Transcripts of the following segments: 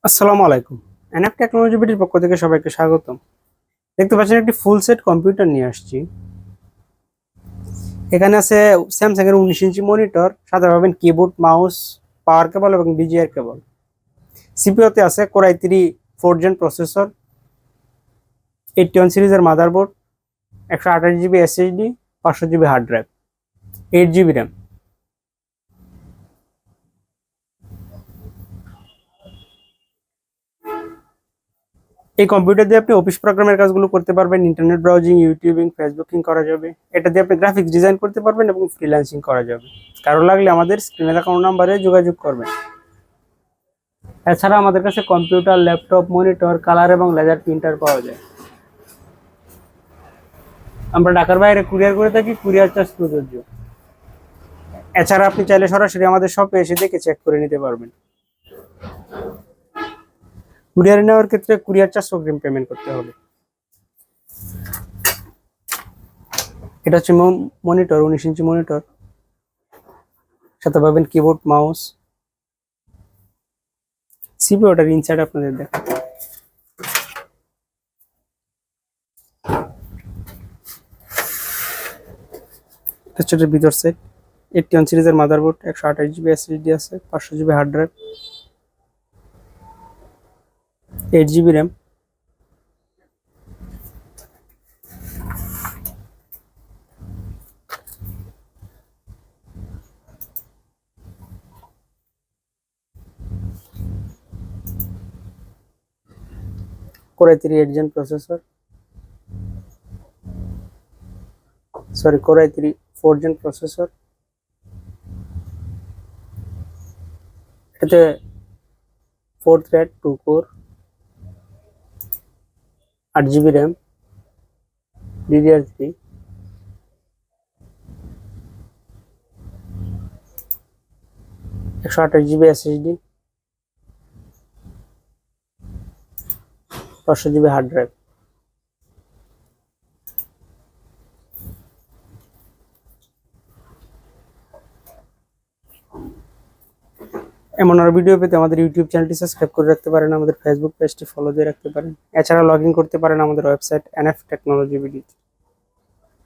আসসালামু আলাইকুম। NF technology বিডির পক্ষ থেকে সবাইকে স্বাগতম। দেখতে পাচ্ছেন একটি ফুল সেট কম্পিউটার নিয়ে আসছি। এখানে আছে স্যামসাং এর 19 ইঞ্চি মনিটর, সাথে পাবেন কিবোর্ড, মাউস, পাওয়ার কেবল এবং বিজিআর কেবল। সিপিইউতে আছে core i3 4th gen processor, 81 সিরিজের motherboard, 128 GB SSD, 500 GB hard drive, 8 GB RAM. এই কম্পিউটার দিয়ে আপনি অফিস প্রোগ্রামের কাজগুলো করতে পারবেন, ইন্টারনেট ব্রাউজিং, ইউটিউবিং, ফেসবুকিং করা যাবে। এটা দিয়ে আপনি গ্রাফিক্স ডিজাইন করতে পারবেন এবং ফ্রিল্যান্সিং করা যাবে। কারো লাগলে আমাদের স্ক্রিনে দেখানো নাম্বারে যোগাযোগ করবেন। এছাড়া আমাদের কাছে কম্পিউটার, ল্যাপটপ, মনিটর, কালার এবং লেজার প্রিন্টার পাওয়া যায়। আমরা ঢাকার বাইরে কুরিয়ার করে থাকি, কুরিয়ার চার্জ প্রযোজ্য। এছাড়া আপনি চাইলে সরাসরি আমাদের শপে এসে দেখে চেক করে নিতে পারবেন। কুরিয়ারে নেওয়ার ক্ষেত্রে কুরিয়ার চার্জ অগ্রিম পেমেন্ট করতে হবে। এটা হচ্ছে মনিটর, 19 ইঞ্চি মনিটর, সাথে পাবেন কিবোর্ড, মাউস, সিপিইউটার ইনসাইড আপনাদের দেখা। এটা হচ্ছে এটার ভিতর সেট, 81 সিরিজের মাদারবোর্ড, 128 জিবি এসএসডি আছে, 500 GB hard drive, 8 GB RAM. Core i3 8th gen processor, core i3 4th gen processor. এতে 4th thread, 2 core, 8 GB RAM, DDR3, 128 GB SSD, 500 GB hard drive. এমন আরো ভিডিও পেতে আমাদের YouTube চ্যানেলটি subscribe করে রাখতে পারেন, আমাদের ফেসবুক পেজটি ফলো দিয়ে রাখতে পারেন। এছাড়া লগ ইন করতে পারেন আমাদের ওয়েবসাইট এনএফ টেকনোলজি বিডি।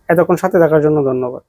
এতক্ষণ সাথে থাকার জন্য ধন্যবাদ।